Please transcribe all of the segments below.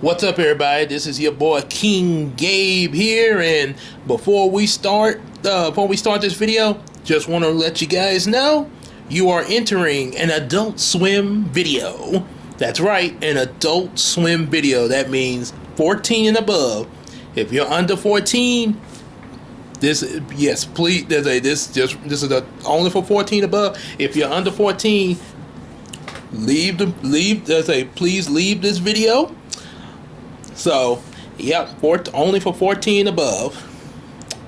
What's up, everybody? This is your boy King Gabe here, and before we start this video, just want to let you guys know you are entering an Adult Swim video. That's right, an Adult Swim video. That means 14 and above. If you're under 14, this is only for 14 above. If you're under 14, please leave this video. So, yep, only for 14 above.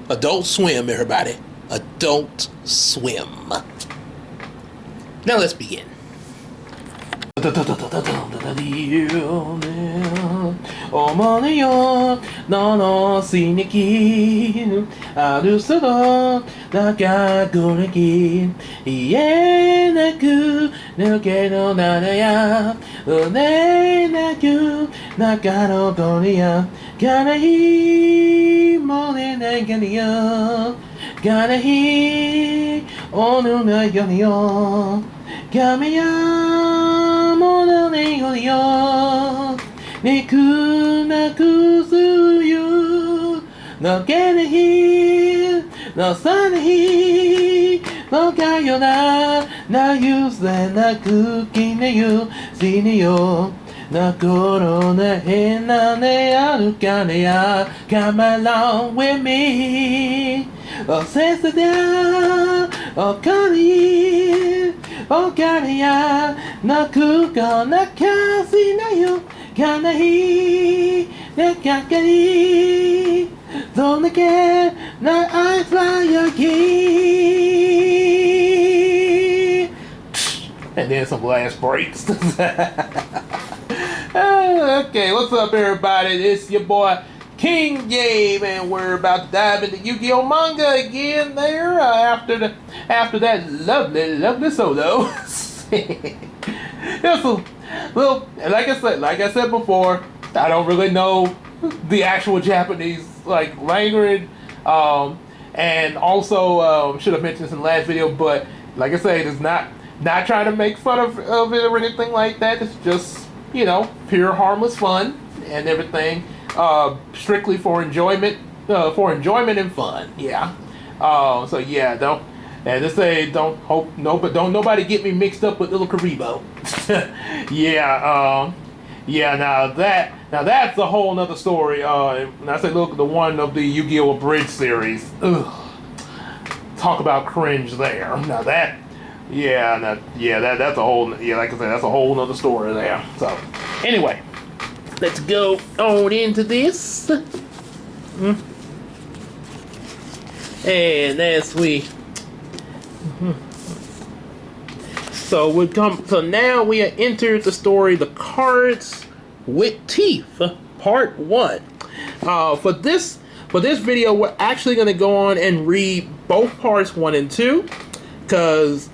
Adult Swim, everybody. Adult Swim. Now let's begin. No get here, no sun here, no gayona, no use na cooking you, see you. Na corona hena ne arukanea, come along with me. Oh, sensitive, oh, kari, oh, karia, na kuka, na kasi na you, kana he, na kakari. Don't again, now I fly again. And then some last breaks. Okay, what's up, everybody? It's your boy King Gabe, and we're about to dive into Yu-Gi-Oh Manga again. There after that lovely solo. It's a little, like I said before, I don't really know the actual Japanese language, and also should have mentioned this in the last video, but like I said, it's not trying to make fun of it or anything like that. It's just, you know, pure harmless fun and everything, strictly for enjoyment and fun. Yeah. So yeah, don't nobody get me mixed up with little Karibo. Yeah. Yeah, now that's a whole nother story. And I say, look, the one of the Yu-Gi-Oh! Abridged series. Ugh. Talk about cringe there. Now that's a whole, like I said, that's a whole nother story there. So, anyway, let's go on into this. And as we, so now we have entered the story, The Cards with Teeth, Part 1. For this video, we're actually going to go on and read both parts 1 and 2, because,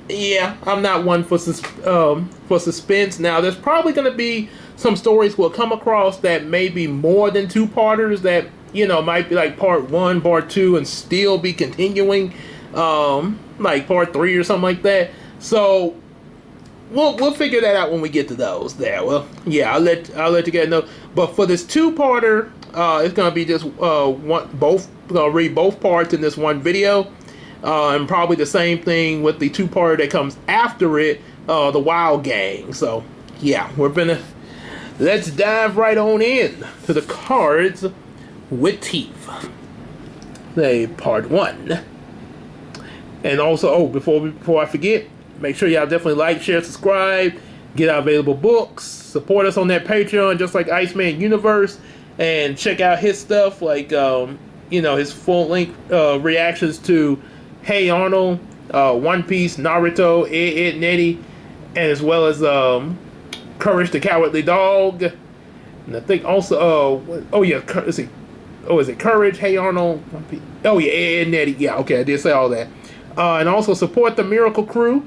yeah, I'm not one for suspense. Now, there's probably going to be some stories we'll come across that may be more than 2-parters that, you know, might be like Part 1, Part 2, and still be continuing, like Part 3 or something like that. So we'll figure that out when we get to those. There, well, yeah, I'll let you guys know. But for this 2-parter, it's gonna be just gonna read both parts in this one video, and probably the same thing with the 2-parter that comes after it, the Wild Gang. So yeah, let's dive right on in to The Cards with Teeth, Part 1. And also, before I forget, make sure y'all definitely like, share, subscribe, get our available books, support us on that Patreon, just like Iceman Universe, and check out his stuff, like, you know, his full-length reactions to Hey Arnold, One Piece, Naruto, Ed, Nettie, and as well as Courage the Cowardly Dog. And I think also, let's see. Oh, is it Courage, Hey Arnold, One Piece? Oh yeah, Ed, Nettie. Yeah, okay, I did say all that. And also support the Miracle Crew,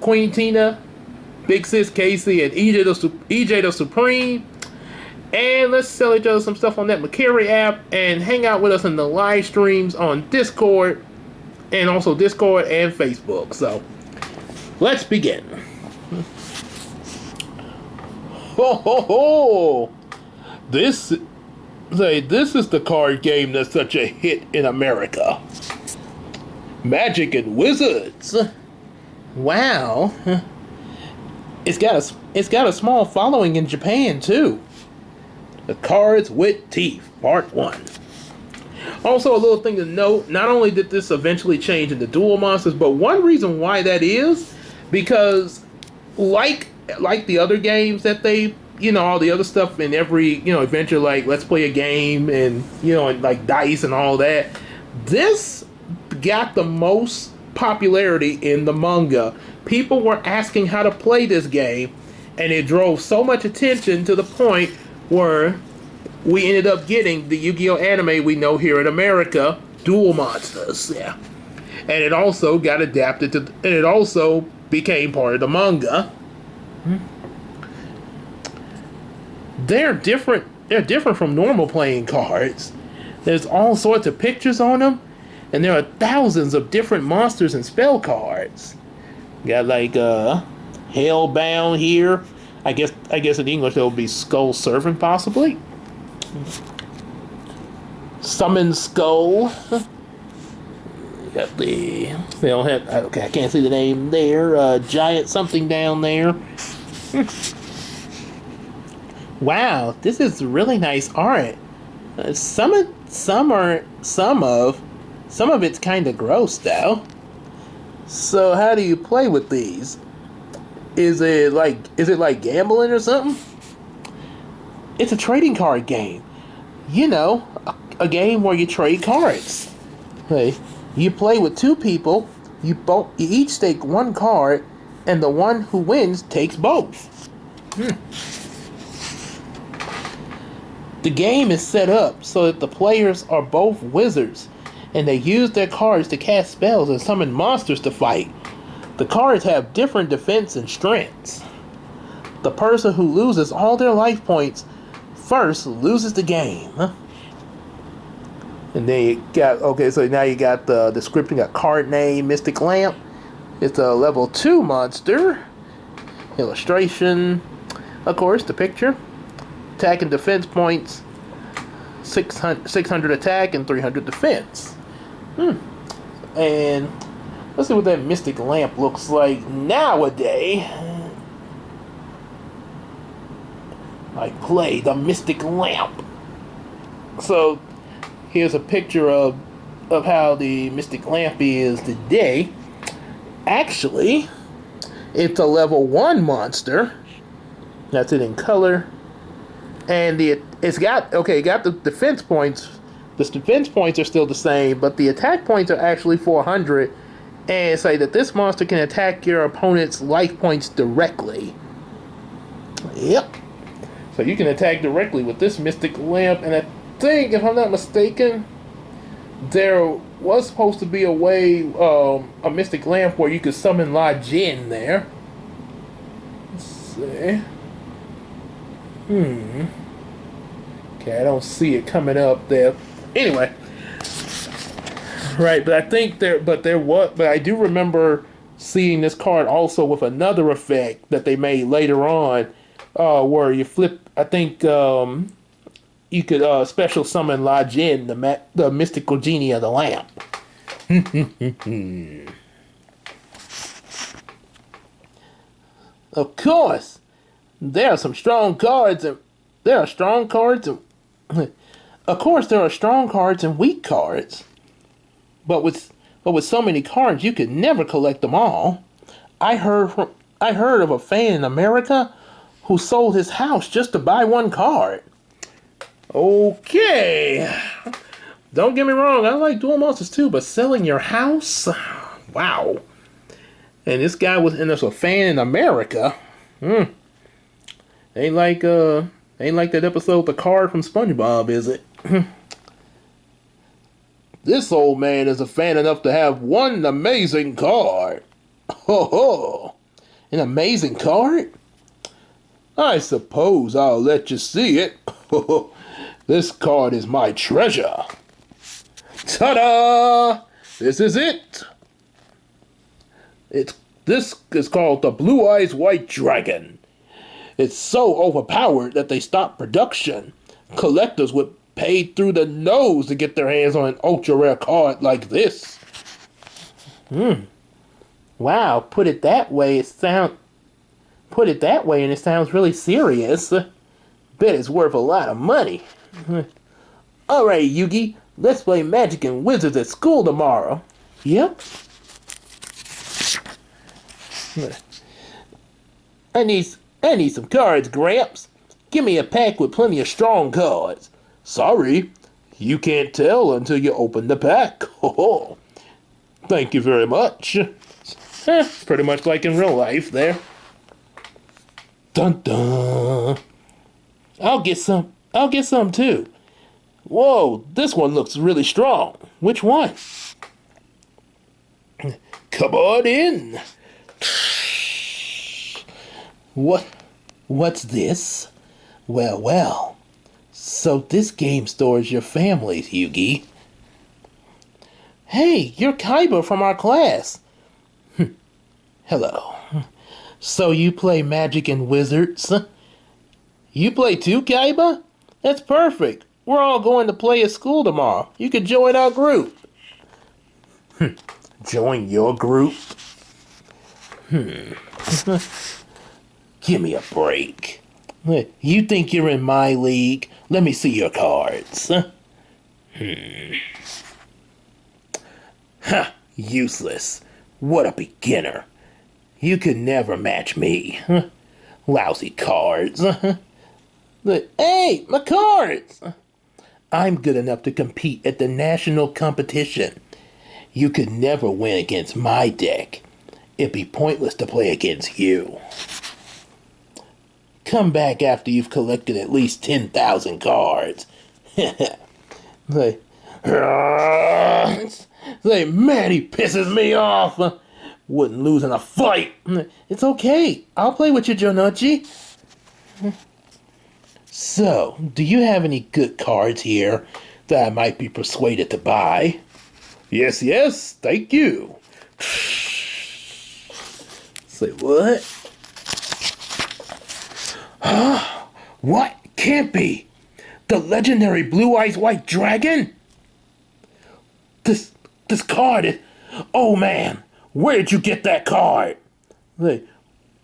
Queen Tina, Big Sis Casey, and EJ the Supreme. And let's sell each other some stuff on that Macari app, and hang out with us in the live streams on Discord, and also Discord and Facebook. So let's begin. Ho ho ho! This this is the card game that's such a hit in America. Magic and Wizards. Wow. It's got a small following in Japan too. The Cards with Teeth, Part 1. Also, a little thing to note, not only did this eventually change into Duel Monsters, but one reason why that is because like the other games that they, all the other stuff in every, adventure, like let's play a game and, and like dice and all that, this got the most popularity in the manga. People were asking how to play this game, and it drove so much attention to the point where we ended up getting the Yu-Gi-Oh anime we know here in America, Duel Monsters. Yeah. And it also got adapted to, and it also became part of the manga. They're different from normal playing cards. There's all sorts of pictures on them, and there are thousands of different monsters and spell cards. Got like Hellbound here. I guess in English that would be Skull Servant, possibly. Summon Skull. Got the, they don't have, okay, I can't see the name there. Giant something down there. Wow, this is really nice art. Some of it's kind of gross though. So how do you play with these? Is it like gambling or something? It's a trading card game. A game where you trade cards. Hey, you play with two people. You each take one card, and the one who wins takes both. The game is set up so that the players are both wizards, and they use their cards to cast spells and summon monsters to fight. The cards have different defense and strengths. The person who loses all their life points first loses the game. And then you got, okay, so now you got the description, got card name, Mystic Lamp. It's a level 2 monster. Illustration, of course, the picture. Attack and defense points, 600 attack and 300 defense. And let's see what that Mystic Lamp looks like nowadays. Like, play the Mystic Lamp. So here's a picture of how the Mystic Lamp is today. Actually, it's a level 1 monster. That's it in color. And it got the defense points. The defense points are still the same, but the attack points are actually 400. And say that this monster can attack your opponent's life points directly. Yep. So you can attack directly with this Mystic Lamp. And I think, if I'm not mistaken, there was supposed to be a way, a Mystic Lamp where you could summon La Jin there. Let's see. Okay, I don't see it coming up there. Anyway. Right, but I think but I do remember seeing this card also with another effect that they made later on, where you flip, I think, you could special summon La Jin, the mystical genie of the lamp. Of course, there are some strong cards, and there are strong cards, and of course there are strong cards and weak cards. But with so many cards, you could never collect them all. I heard of a fan in America who sold his house just to buy one card. Okay. Don't get me wrong, I like Duel Monsters too, but selling your house? Wow. And this guy there's a fan in America. Ain't like that episode The Card from SpongeBob, is it? This old man is a fan enough to have one amazing card. Ho ho! An amazing card? I suppose I'll let you see it. This card is my treasure. Ta-da! This is it. This is called the Blue Eyes White Dragon. It's so overpowered that they stopped production. Collectors would pay through the nose to get their hands on an ultra rare card like this. Wow, put it that way, and it sounds really serious. Bet it's worth a lot of money. Alright, Yugi, let's play Magic and Wizards at school tomorrow. Yep. I need some cards, Gramps. Give me a pack with plenty of strong cards. Sorry, you can't tell until you open the pack. Oh, thank you very much. Pretty much like in real life there. Dun dun. I'll get some too. Whoa, this one looks really strong. Which one? Come on in. What's this? Well. So this game stores your families, Yugi. Hey, you're Kaiba from our class. Hello. So you play Magic and Wizards? You play too, Kaiba? That's perfect. We're all going to play at school tomorrow. You could join our group. Join your group? Give me a break. You think you're in my league? Let me see your cards. Ha! Useless. What a beginner. You could never match me. Lousy cards. Hey, my cards! I'm good enough to compete at the national competition. You could never win against my deck. It'd be pointless to play against you. Come back after you've collected at least 10,000 cards. Say, man, he pisses me off. Wouldn't lose in a fight. It's okay. I'll play with you, Jonochi. So, do you have any good cards here that I might be persuaded to buy? Yes, thank you. Say what? What? Can't be. The legendary Blue Eyes White Dragon? This card is... Oh man, where did you get that card?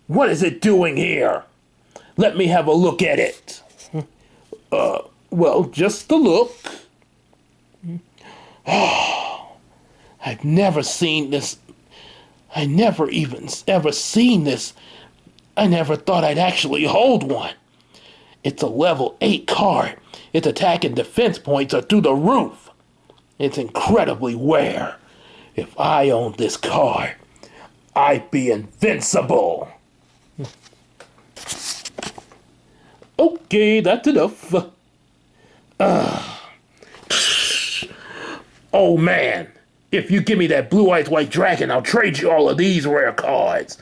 What is it doing here? Let me have a look at it. Well, just a look. I've never seen this. I never even ever seen this. I never thought I'd actually hold one. It's a level 8 card. Its attack and defense points are through the roof. It's incredibly rare. If I owned this card, I'd be invincible. Okay, that's enough. Oh man, if you give me that Blue Eyes White Dragon, I'll trade you all of these rare cards.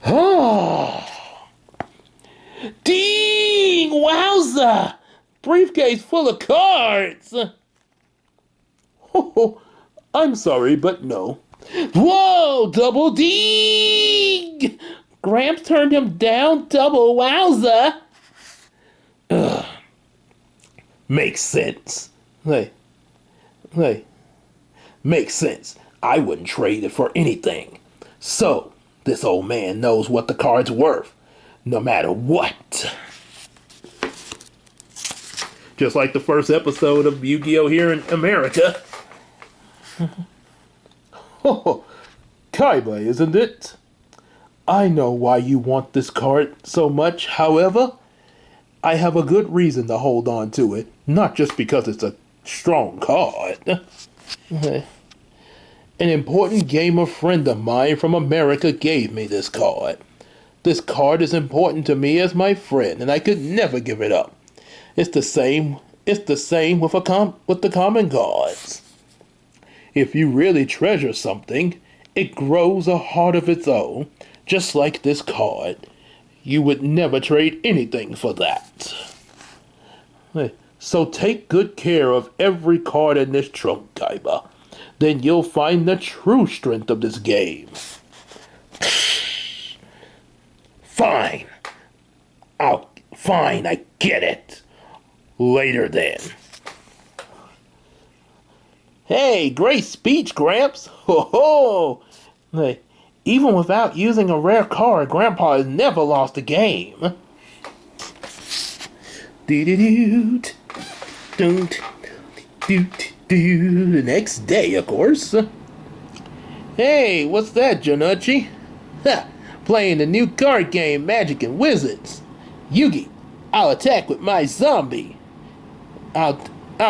Oh. Ding! Wowza! Briefcase full of cards! Oh, I'm sorry, but no. Whoa! Double ding! Gramps turned him down. Double wowza! Makes sense. Makes sense. I wouldn't trade it for anything. So, this old man knows what the card's worth. No matter what. Just like the first episode of Yu-Gi-Oh! Here in America. Oh, Kaiba, isn't it? I know why you want this card so much. However, I have a good reason to hold on to it. Not just because it's a strong card. An important gamer friend of mine from America gave me this card. This card is important to me as my friend, and I could never give it up. It's the same with the common cards. If you really treasure something, it grows a heart of its own, just like this card. You would never trade anything for that. So take good care of every card in this trunk, Kaiba. Then you'll find the true strength of this game. Fine. Fine, I get it. Later then. Hey, great speech, Gramps. Ho ho! Hey, even without using a rare card, Grandpa has never lost a game. Do-do-do. Don't. Do-do-do. The next day, of course. Hey, what's that, Jonuchi? Ha! Playing the new card game, Magic and Wizards. Yugi, I'll attack with my zombie. I'll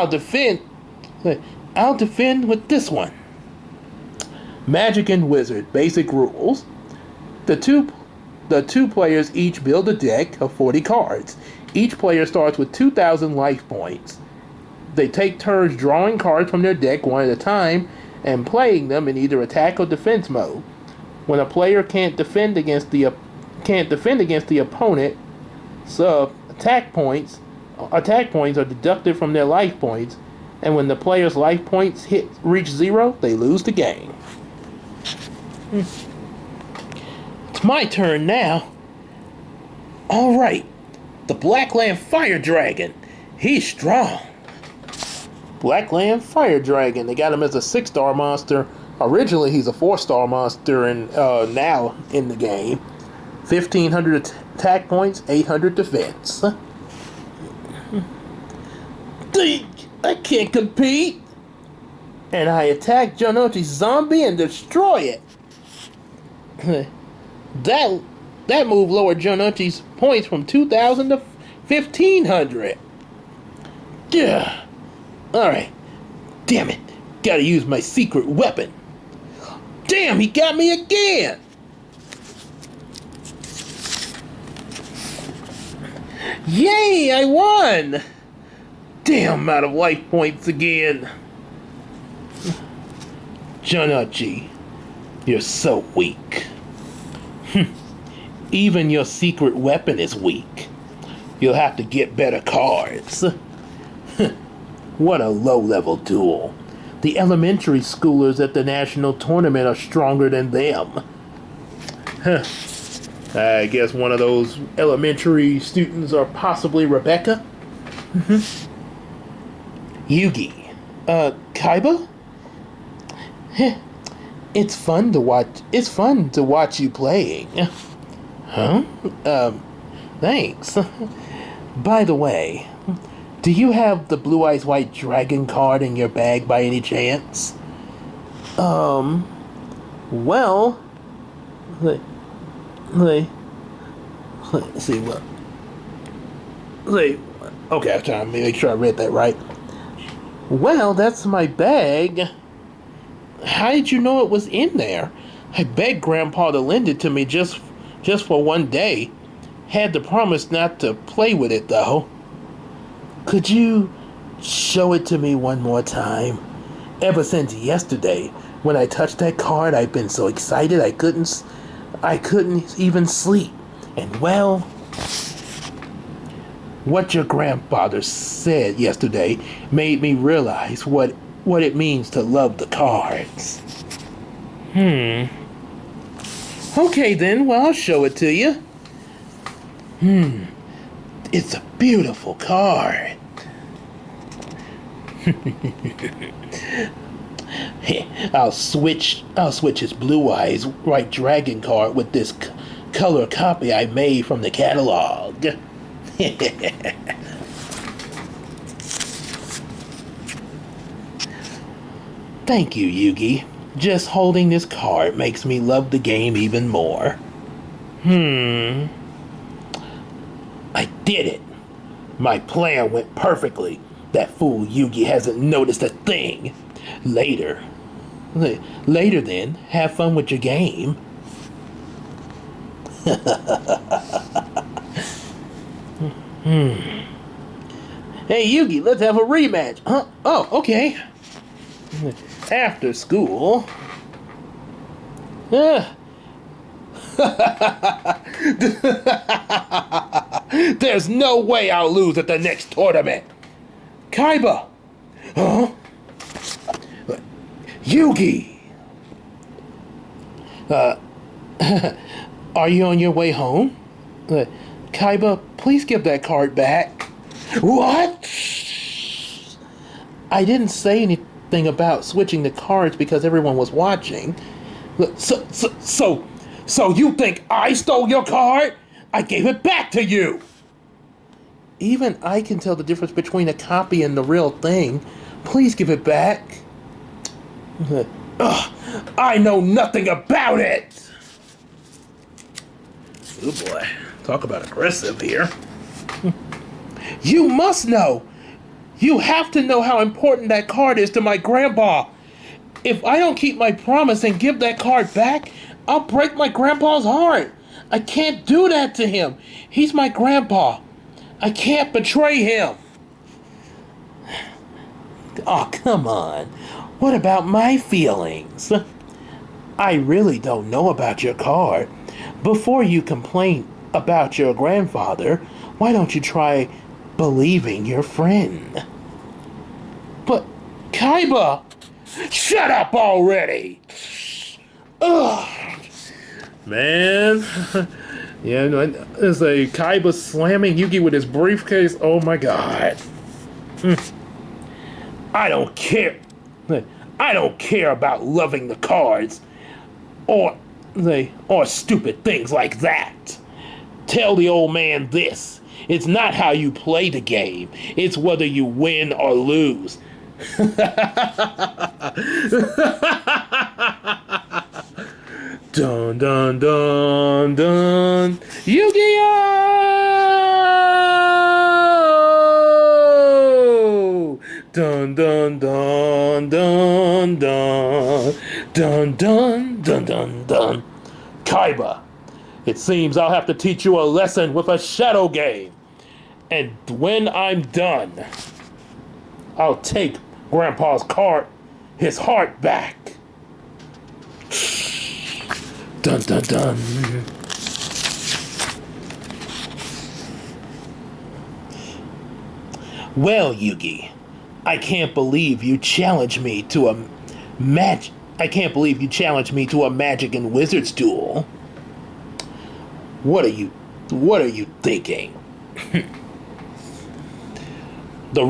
defend. I'll defend with this one. Magic and Wizard basic rules. The two players each build a deck of 40 cards. Each player starts with 2,000 life points. They take turns drawing cards from their deck one at a time and playing them in either attack or defense mode. When a player can't defend against the opponent, so attack points are deducted from their life points, and when the player's life points reach 0, they lose the game. It's my turn now. All right, the Blackland Fire Dragon. He's strong. Blackland Fire Dragon. They got him as a 6-star monster. Originally, he's a 4-star monster, and now in the game, 1,500 attack points, 800 defense. I can't compete. And I attack Jonuchi's zombie and destroy it. That move lowered Jonuchi's points from 2,000 to 1,500. Yeah. Alright. Damn it. Gotta use my secret weapon. Damn, he got me again. Yay, I won. Damn, I'm out of life points again. Jonuchi, you're so weak. Even your secret weapon is weak. You'll have to get better cards. What a low-level duel. The elementary schoolers at the national tournament are stronger than them. I guess one of those elementary students are possibly Rebecca. Yugi. Kaiba? It's fun to watch you playing. Huh? Thanks. By the way, do you have the Blue Eyes White Dragon card in your bag by any chance? Well, let's see what. Okay, I'm trying to make sure I read that right. Well, that's my bag. How did you know it was in there? I begged Grandpa to lend it to me just for one day. Had to promise not to play with it, though. Could you show it to me one more time? Ever since yesterday, when I touched that card, I've been so excited I couldn't even sleep. And well, what your grandfather said yesterday made me realize what it means to love the cards. Okay then, well, I'll show it to you. It's a beautiful card. I'll switch his Blue Eyes White Dragon card with this color copy I made from the catalog. Thank you, Yugi. Just holding this card makes me love the game even more. I did it. My plan went perfectly. That fool Yugi hasn't noticed a thing. Later then, have fun with your game. Hey Yugi, let's have a rematch. Huh? Oh, okay. After school. There's no way I'll lose at the next tournament. Kaiba! Huh? Yugi! Are you on your way home? Kaiba, please give that card back. What? I didn't say anything about switching the cards because everyone was watching. So you think I stole your card? I gave it back to you. Even I can tell the difference between a copy and the real thing. Please give it back. Ugh, I know nothing about it. Oh boy, talk about aggressive here. You must know. You have to know how important that card is to my grandpa. If I don't keep my promise and give that card back, I'll break my grandpa's heart. I can't do that to him. He's my grandpa. I can't betray him. Oh, come on. What about my feelings? I really don't know about your card. Before you complain about your grandfather, why don't you try believing your friend? But, Kaiba, shut up already! Ugh. Man, yeah, it's a Kaiba slamming Yugi with his briefcase. Oh my god. I don't care. I don't care about loving the cards or stupid things like that. Tell the old man this. It's not how you play the game. It's whether you win or lose. Dun dun dun dun. Yu-Gi-Oh! Dun dun dun dun dun dun dun dun dun dun. Kaiba, it seems I'll have to teach you a lesson with a shadow game. And when I'm done, I'll take Grandpa's his heart back. Dun dun dun. Well, Yugi, I can't believe you challenged me to a magic and wizards duel. What are you thinking? The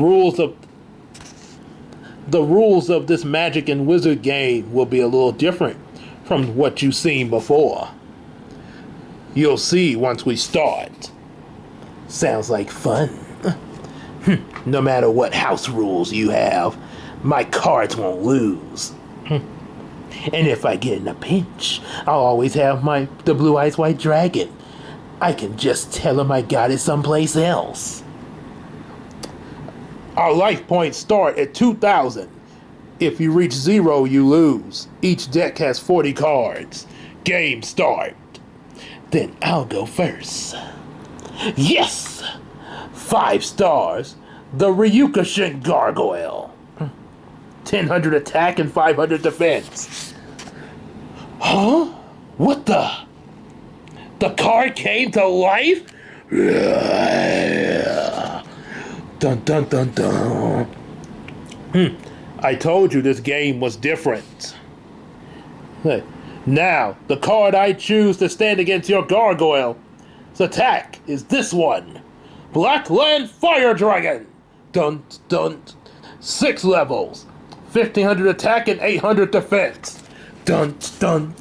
rules of this magic and wizard game will be a little different from what you've seen before. You'll see once we start. Sounds like fun. No matter what house rules you have, my cards won't lose. And if I get in a pinch, I'll always have the Blue Eyes White Dragon. I can just tell him I got it someplace else. Our life points start at 2,000. If you reach 0, you lose. Each deck has 40 cards. Game start. Then I'll go first. Yes! 5 stars. The Ryukushin Gargoyle. 1,000 attack and 500 defense. Huh? What the? The card came to life? Dun dun dun dun. I told you this game was different. Now, the card I choose to stand against your gargoyle's attack is this one. Blackland Fire Dragon. Dun dun. 6 levels. 1,500 attack and 800 defense. Dun dun.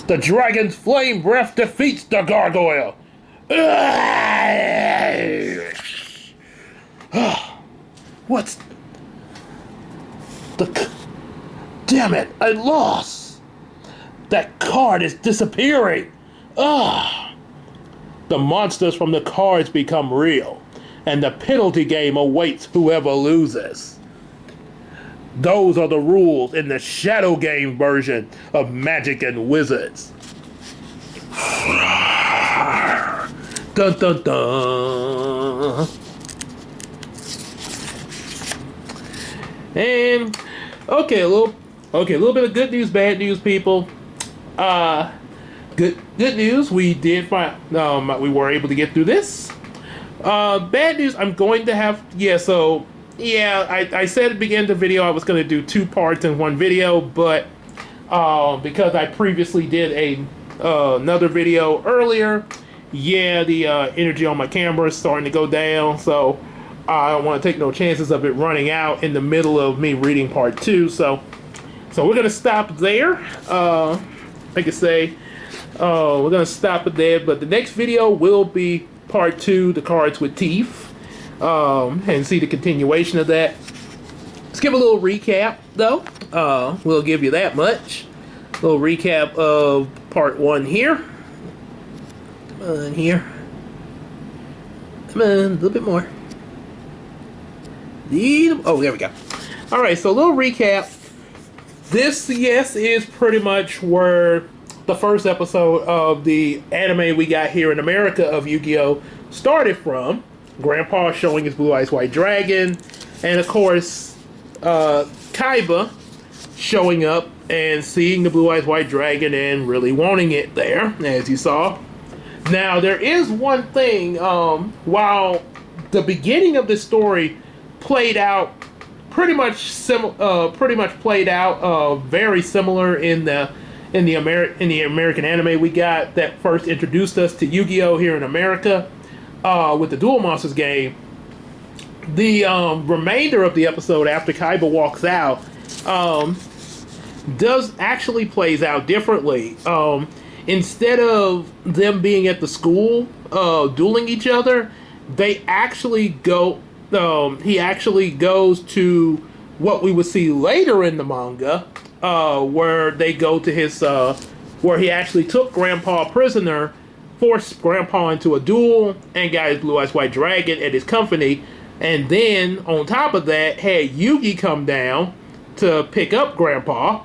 The dragon's flame breath defeats the gargoyle. What's the... Damn it, I lost. That card is disappearing. The monsters from the cards become real, and the penalty game awaits whoever loses. Those are the rules in the Shadow Game version of Magic and Wizards. Dun dun dun. And okay, a little bit of good news, bad news, people. Good news, we did find we were able to get through this. Bad news, I'm going to have so Yeah, I said at the beginning of the video I was going to do 2 parts in one video, but because I previously did another video earlier, yeah, the energy on my camera is starting to go down, so I don't want to take no chances of it running out in the middle of me reading part 2. So we're gonna stop there. Like I say, we're gonna stop it there. But the next video will be part 2, the cards with teeth, and see the continuation of that. Let's give a little recap, though. We'll give you that much. A little recap of part 1 here. Come on here. Come on, a little bit more. Oh, there we go. All right, so a little recap. This, yes, is pretty much where the first episode of the anime we got here in America of Yu-Gi-Oh! Started from. Grandpa showing his Blue Eyes White Dragon, and of course, Kaiba showing up and seeing the Blue Eyes White Dragon and really wanting it there, as you saw. Now, there is one thing, while the beginning of the story played out pretty much played out very similar in the American anime we got that first introduced us to Yu-Gi-Oh! Here in America with the Duel Monsters game. The remainder of the episode after Kaiba walks out does actually plays out differently. Instead of them being at the school dueling each other, they actually go. He actually goes to what we would see later in the manga, where they go to his, where he actually took Grandpa prisoner, forced Grandpa into a duel, and got his Blue Eyes White Dragon at his company, and then on top of that had Yugi come down to pick up Grandpa,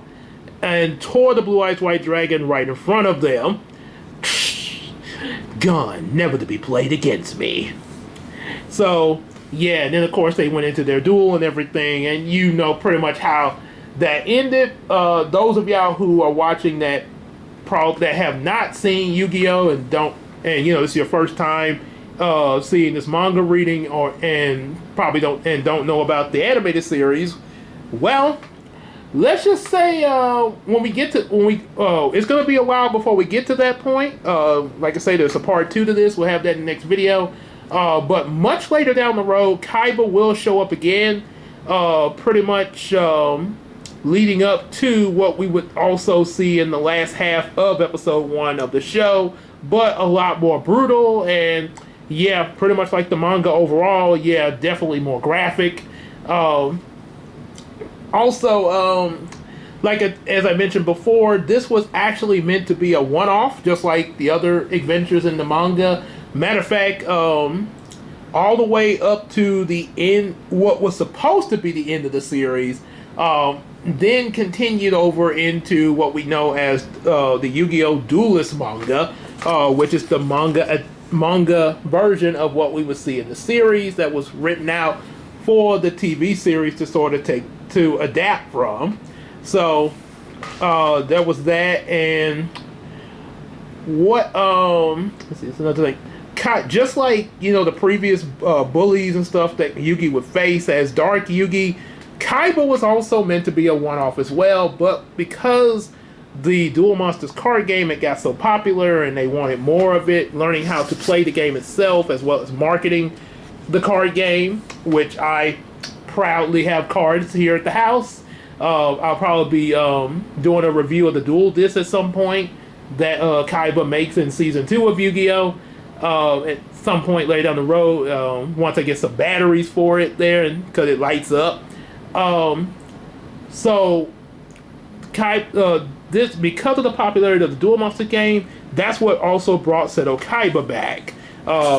and tore the Blue Eyes White Dragon right in front of them. Gone, never to be played against me. So. Yeah, and then of course they went into their duel and everything, and you know pretty much how that ended. Those of y'all who are watching that have not seen Yu-Gi-Oh! And you know it's your first time seeing this manga reading and don't know about the animated series, well, let's just say it's gonna be a while before we get to that point. Like I say, there's a part 2 to this. We'll have that in the next video. But much later down the road, Kaiba will show up again, pretty much leading up to what we would also see in the last half of episode 1 of the show, but a lot more brutal, and yeah, pretty much like the manga overall. Yeah, definitely more graphic. Also, as I mentioned before, this was actually meant to be a one-off, just like the other adventures in the manga. Matter of fact, all the way up to the end, what was supposed to be the end of the series, then continued over into what we know as the Yu-Gi-Oh! Duelist manga, which is the manga version of what we would see in the series that was written out for the TV series to sort of adapt from. So there was that, and what let's see, it's another thing. Just like, you know, the previous bullies and stuff that Yugi would face as Dark Yugi, Kaiba was also meant to be a one-off as well, but because the Duel Monsters card game, it got so popular and they wanted more of it, learning how to play the game itself as well as marketing the card game, which I proudly have cards here at the house. I'll probably be doing a review of the Duel Disc at some point that Kaiba makes in Season 2 of Yu-Gi-Oh! At some point later down the road, once I get some batteries for it there, and because it lights up. So this, because of the popularity of the Duel Monster game, that's what also brought Seto Kaiba back.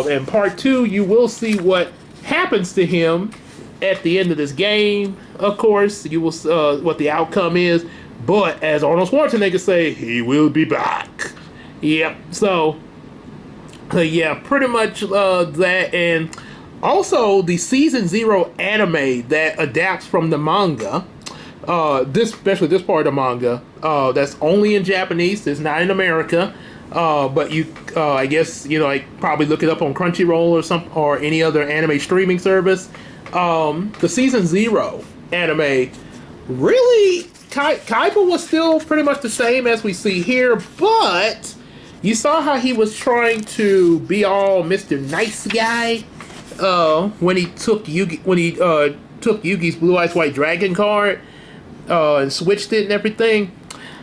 In part 2, you will see what happens to him at the end of this game. Of course, you will what the outcome is. But as Arnold Schwarzenegger say, he will be back. Yep. So. Yeah, pretty much that, and also the Season 0 anime that adapts from the manga, especially this part of the manga, that's only in Japanese, it's not in America, but you, I guess, you know, like probably look it up on Crunchyroll or any other anime streaming service. the season 0 anime, really, Kaiba was still pretty much the same as we see here, but you saw how he was trying to be all Mr. Nice Guy when he took took Yugi's Blue Eyes White Dragon card and switched it and everything.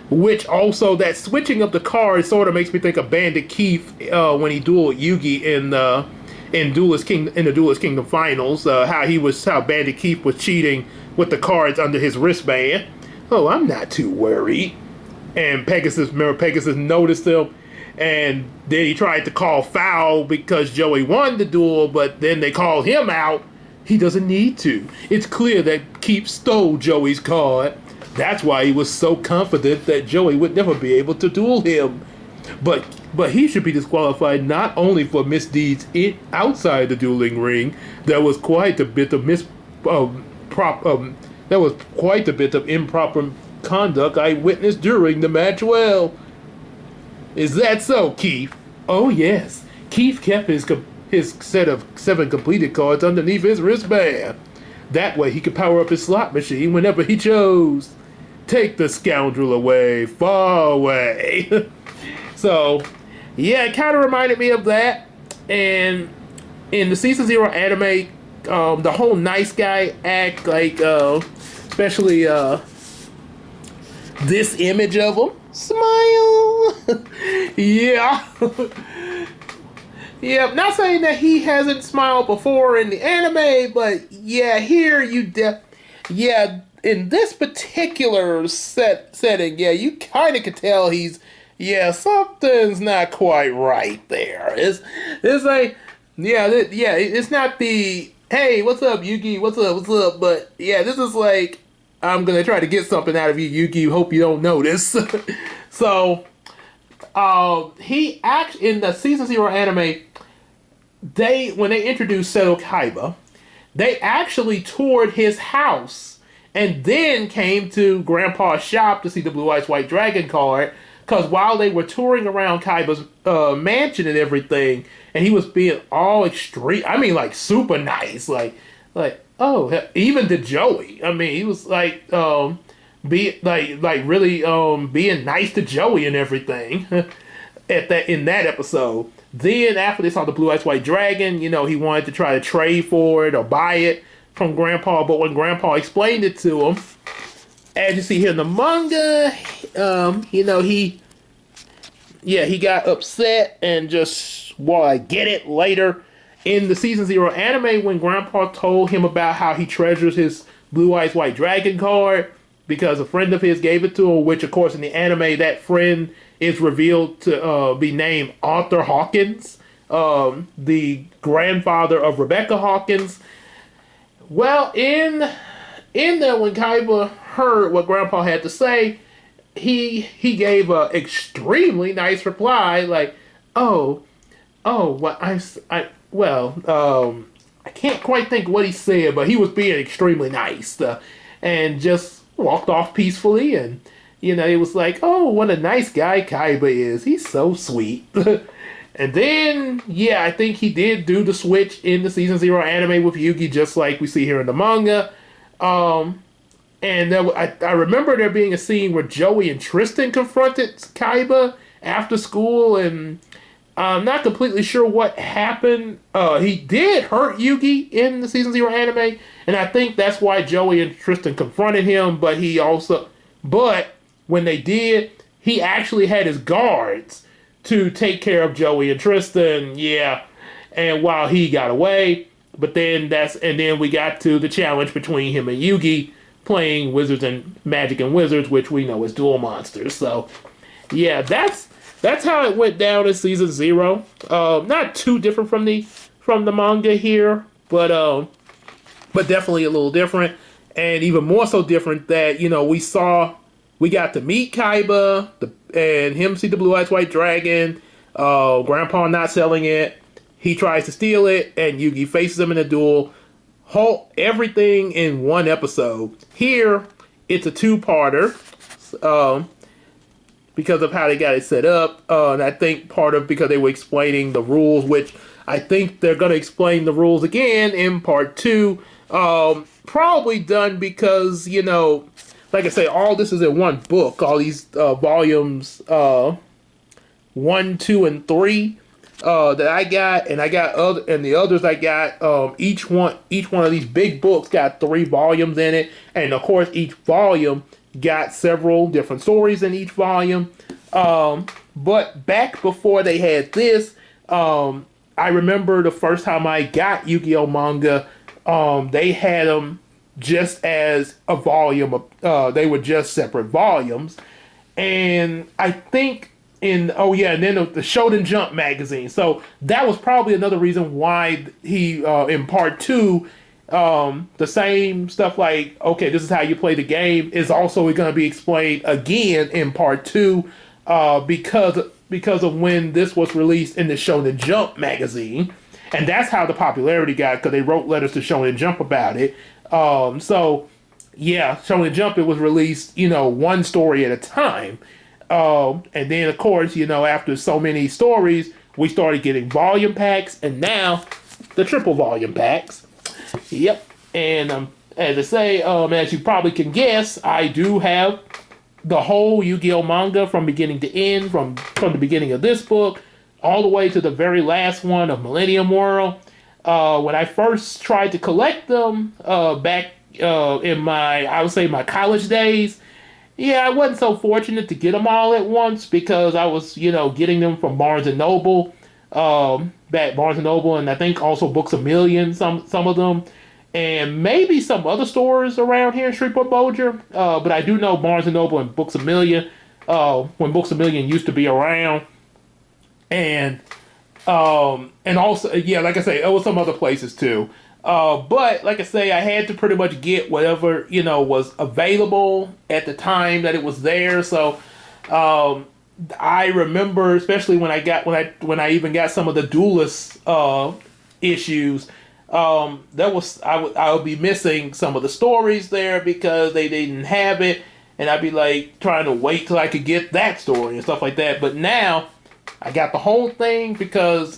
Which also, that switching of the cards sort of makes me think of Bandit Keith when he dueled Yugi in the Duelist Kingdom finals. How Bandit Keith was cheating with the cards under his wristband. Oh, I'm not too worried. And Pegasus noticed him, and then he tried to call foul because Joey won the duel, but then they called him out. He doesn't need to. It's clear that Keith stole Joey's card. That's why he was so confident that Joey would never be able to duel him. But he should be disqualified not only for misdeeds outside the dueling ring. There was quite a bit of improper conduct I witnessed during the match. Well, is that so, Keith? Oh yes, Keith kept his set of 7 completed cards underneath his wristband. That way he could power up his slot machine whenever he chose. Take the scoundrel away, far away. So, yeah, it kind of reminded me of that. And in the season 0 anime, the whole nice guy act, like, especially this image of him, smile. Yeah. Yeah, not saying that he hasn't smiled before in the anime, but yeah, here yeah, in this particular setting, yeah, you kind of could tell something's not quite right there. It's like, it's not the, hey, what's up, Yugi, what's up, but yeah, this is like, I'm gonna try to get something out of you, Yugi, hope you don't notice. So, he actually, in the season 0 anime, when they introduced Seto Kaiba, they actually toured his house and then came to Grandpa's shop to see the Blue Eyes White Dragon card. Because while they were touring around Kaiba's mansion and everything, and he was being all extreme, I mean, like super nice, like oh, even to Joey. I mean, he was like really being nice to Joey and everything in that episode. Then after they saw the Blue Eyes White Dragon, he wanted to try to trade for it or buy it from Grandpa, but when Grandpa explained it to him, as you see here in the manga, he got upset and just, well, I get it later. In the season 0 anime, when Grandpa told him about how he treasures his Blue Eyes White Dragon card because a friend of his gave it to him, which of course in the anime that friend is revealed to be named Arthur Hawkins, the grandfather of Rebecca Hawkins. Well, in there, when Kaiba heard what Grandpa had to say, he gave a extremely nice reply, like, I can't quite think what he said, but he was being extremely nice, and just walked off peacefully, and it was like, oh, what a nice guy Kaiba is. He's so sweet. And then, yeah, I think he did do the switch in the season 0 anime with Yugi, just like we see here in the manga. And I remember there being a scene where Joey and Tristan confronted Kaiba after school, and I'm not completely sure what happened. He did hurt Yugi in the season 0 anime, and I think that's why Joey and Tristan confronted him, but when they did, he actually had his guards to take care of Joey and Tristan, yeah, and while he got away, but then we got to the challenge between him and Yugi playing Wizards and Magic and Wizards, which we know is Duel Monsters. So, yeah, that's how it went down in season 0. Not too different from the manga here, but definitely a little different, and even more so different that we got to meet Kaiba and him see the Blue Eyes White Dragon. Grandpa not selling it. He tries to steal it, and Yugi faces him in a duel. Everything in one episode. Here, it's a 2-parter because of how they got it set up. And I think because they were explaining the rules, which I think they're going to explain the rules again in part 2 Probably done because, you know, like I say, all this is in one book. All these volumes, 1, 2, and 3, that I got, and I got other, and the others I got. Each one of these big books got 3 volumes in it, and of course, each volume got several different stories in each volume. But back before they had this, I remember the first time I got Yu-Gi-Oh manga, they had them just as a volume. They were just separate volumes, and I think in oh yeah, and then the Shonen Jump magazine. So that was probably another reason why he in part two, the same stuff like okay, this is how you play the game is also going to be explained again in part two, because of when this was released in the Shonen Jump magazine, and that's how the popularity got because they wrote letters to Shonen Jump about it. So yeah, Shonen Jump, it was released, you know, one story at a time. And then, of course, you know, after so many stories, we started getting volume packs, and now the triple volume packs. Yep. And as I say, as you probably can guess, I do have the whole Yu-Gi-Oh manga from beginning to end, from the beginning of this book all the way to the very last one of Millennium World. When I first tried to collect them back in my, I would say, my college days, yeah, I wasn't so fortunate to get them all at once because I was, you know, getting them from Barnes and Noble, back Barnes and Noble, and I think also Books a Million, some of them, and maybe some other stores around here in Shreveport Bossier. But I do know Barnes and Noble and Books a Million, when Books a Million used to be around, and also yeah, like I say, it was some other places too. But like I say, I had to pretty much get whatever, you know, was available at the time that it was there. So I remember, especially when I even got some of the Duelist issues. That was I would be missing some of the stories there because they didn't have it, and I'd be like trying to wait till I could get that story and stuff like that. But now I got the whole thing because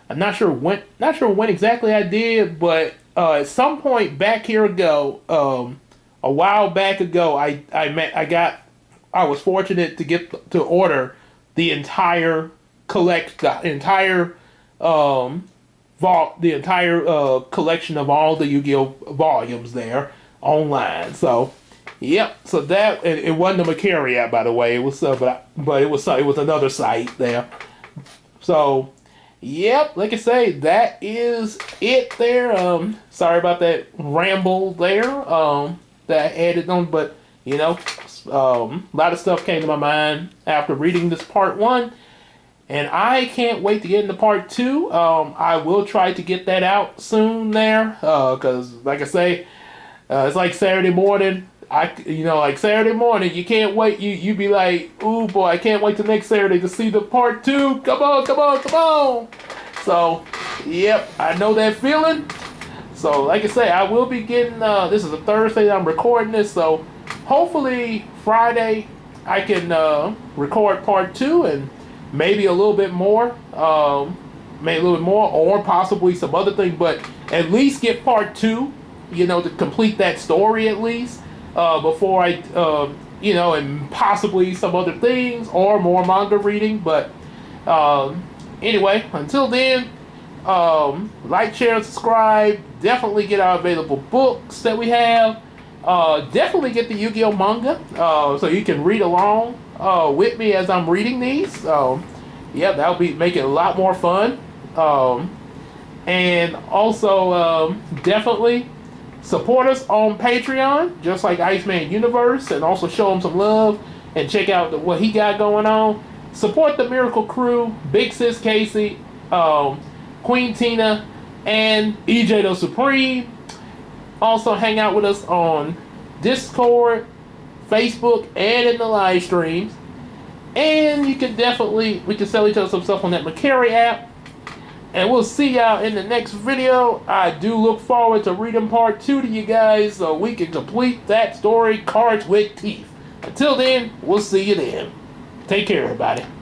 I'm not sure when exactly I did, but at some point back here ago, a while back ago, I was fortunate to get to order the entire collection of all the Yu-Gi-Oh volumes there online. So, yep. So that it wasn't a Macari app, by the way. It was, but it was another site there. So. Yep, like I say, that is it there. Sorry about that ramble there. That I added on, but you know, a lot of stuff came to my mind after reading this part one, and I can't wait to get into part two. I will try to get that out soon there, because like I say, it's like Saturday morning. Like Saturday morning, you can't wait. You be like, ooh boy, I can't wait till next Saturday to see the part two. Come on, come on, come on. So, yep, I know that feeling. So, like I say, I will be getting. This is a Thursday that I'm recording this, so hopefully Friday I can record part two and maybe a little bit more, or possibly some other thing. But at least get part two, you know, to complete that story at least. Before I, and possibly some other things or more manga reading. But anyway, until then, like, share, and subscribe. Definitely get our available books that we have. Definitely get the Yu-Gi-Oh manga so you can read along with me as I'm reading these. Yeah, that'll be make it a lot more fun. And also, definitely support us on Patreon, just like Iceman Universe, and also show him some love and check out what he got going on. Support the Miracle Crew, Big Sis Casey, Queen Tina, and EJ the Supreme. Also hang out with us on Discord, Facebook, and in the live streams. And we can sell each other some stuff on that Macari app. And we'll see y'all in the next video. I do look forward to reading part two to you guys so we can complete that story, Cards with Teeth. Until then, we'll see you then. Take care, everybody.